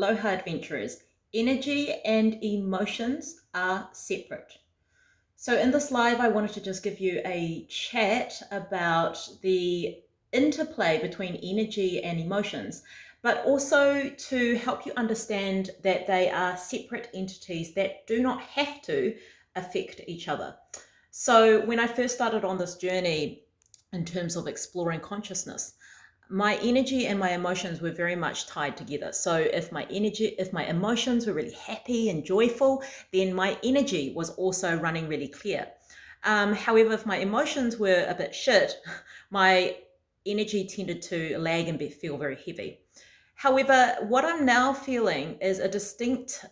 Aloha adventurers. Energy and emotions are separate. So in this live, I wanted to just give you a chat about the interplay between energy and emotions, but also to help you understand that they are separate entities that do not have to affect each other. So when I first started on this journey in terms of exploring consciousness, my energy and my emotions were very much tied together. So if my emotions were really happy and joyful, then my energy was also running really clear. However, if my emotions were a bit shit, my energy tended to lag and feel very heavy. However, what I'm now feeling is a distinct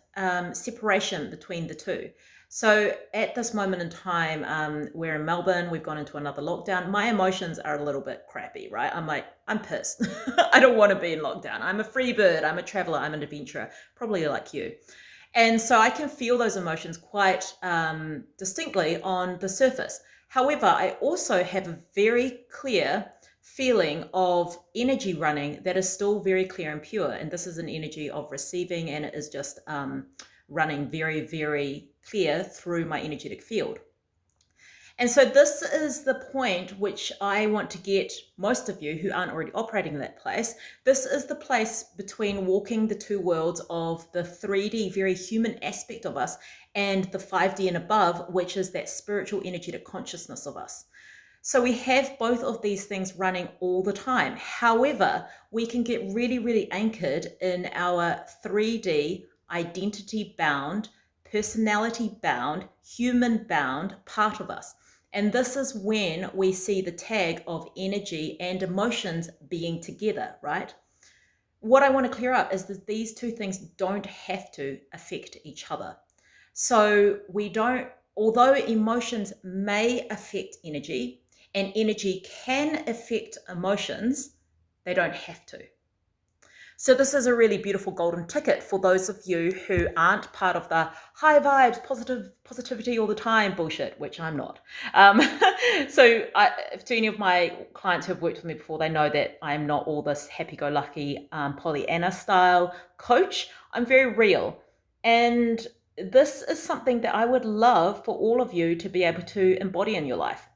separation between the two. So at this moment in time, we're in Melbourne, we've gone into another lockdown. My emotions are a little bit crappy, right? I'm pissed. I don't want to be in lockdown. I'm a free bird. I'm a traveler. I'm an adventurer, probably like you. And so I can feel those emotions quite distinctly on the surface. However, I also have a very clear feeling of energy running that is still very clear and pure. And this is an energy of receiving, and it is just running very, very clear through my energetic field. And so this is the point which I want to get most of you who aren't already operating in that place. This is the place between walking the two worlds of the 3D, very human aspect of us, and the 5D and above, which is that spiritual energetic consciousness of us. So we have both of these things running all the time. However, we can get really, really anchored in our 3D identity bound, personality bound, human bound part of us. And this is when we see the tag of energy and emotions being together, right? What I want to clear up is that these two things don't have to affect each other. So although emotions may affect energy and energy can affect emotions, they don't have to. So this is a really beautiful golden ticket for those of you who aren't part of the high vibes, positivity all the time bullshit, which I'm not. To any of my clients who have worked with me before, they know that I'm not all this happy-go-lucky Pollyanna style coach. I'm very real. And this is something that I would love for all of you to be able to embody in your life.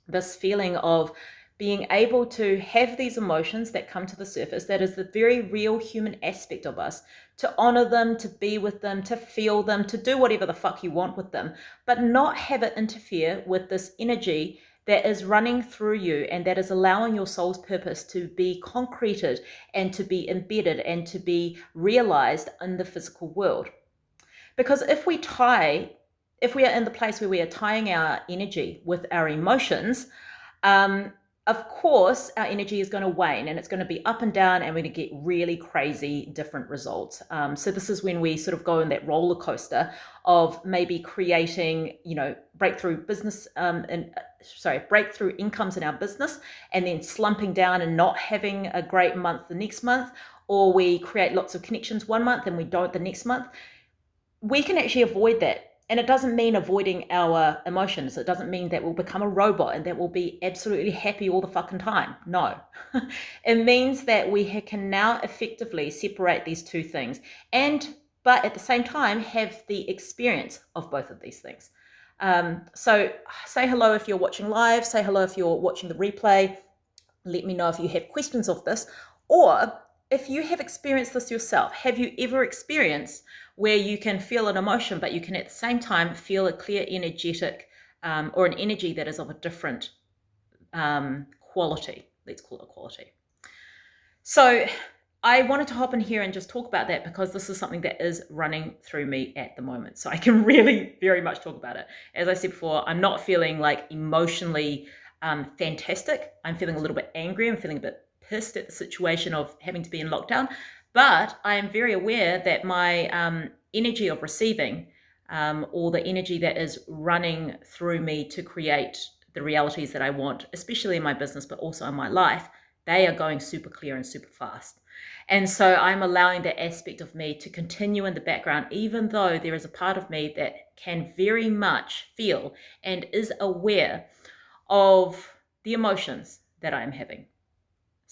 This feeling of being able to have these emotions that come to the surface, that is the very real human aspect of us, to honor them, to be with them, to feel them, to do whatever the fuck you want with them, but not have it interfere with this energy that is running through you and that is allowing your soul's purpose to be concreted and to be embedded and to be realized in the physical world. Because if we are in the place where we are tying our energy with our emotions, of course, our energy is going to wane and it's going to be up and down, and we're going to get really crazy different results. So this is when we sort of go on that roller coaster of maybe creating, breakthrough incomes in our business, and then slumping down and not having a great month the next month, or we create lots of connections one month and we don't the next month. We can actually avoid that. And it doesn't mean avoiding our emotions. It doesn't mean that we'll become a robot and that we'll be absolutely happy all the fucking time. No. It means that we can now effectively separate these two things, but at the same time have the experience of both of these things. So say hello if you're watching live. Say hello if you're watching the replay. Let me know if you have questions of this, or if you have experienced this yourself. Have you ever experienced where you can feel an emotion, but you can at the same time feel a clear energetic or an energy that is of a different quality? Let's call it quality. So I wanted to hop in here and just talk about that because this is something that is running through me at the moment. So I can really very much talk about it. As I said before, I'm not feeling like emotionally fantastic. I'm feeling a little bit angry. I'm feeling a bit pissed at the situation of having to be in lockdown, but I am very aware that my energy of receiving, or the energy that is running through me to create the realities that I want, especially in my business, but also in my life, they are going super clear and super fast. And so I'm allowing that aspect of me to continue in the background, even though there is a part of me that can very much feel and is aware of the emotions that I'm having.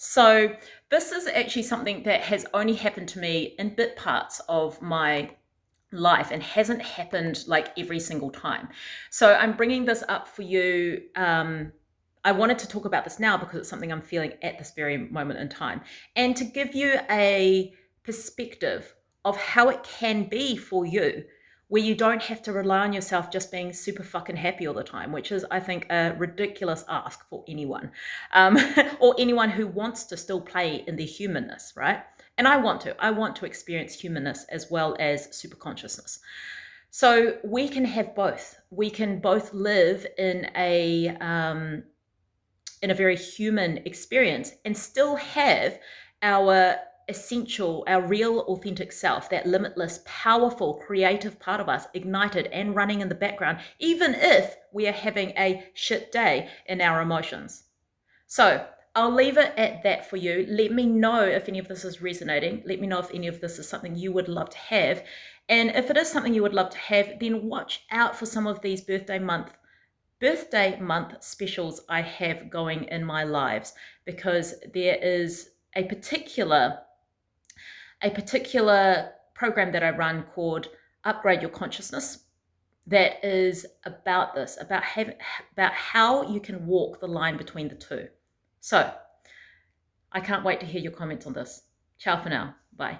So this is actually something that has only happened to me in bit parts of my life and hasn't happened like every single time. So I'm bringing this up for you. I wanted to talk about this now because it's something I'm feeling at this very moment in time, and to give you a perspective of how it can be for you, where you don't have to rely on yourself just being super fucking happy all the time, which is, I think, a ridiculous ask for anyone, or anyone who wants to still play in their humanness, right? And I want to experience humanness as well as super consciousness. So we can have both. We can both live in a very human experience and still have our essential, our real authentic self, that limitless, powerful, creative part of us ignited and running in the background, even if we are having a shit day in our emotions. So I'll leave it at that for you. Let me know if any of this is resonating. Let me know if any of this is something you would love to have. And if it is something you would love to have, then watch out for some of these birthday month specials I have going in my lives, because there is a particular program that I run called Upgrade Your Consciousness that is about this, about how you can walk the line between the two. So I can't wait to hear your comments on this. Ciao for now. Bye.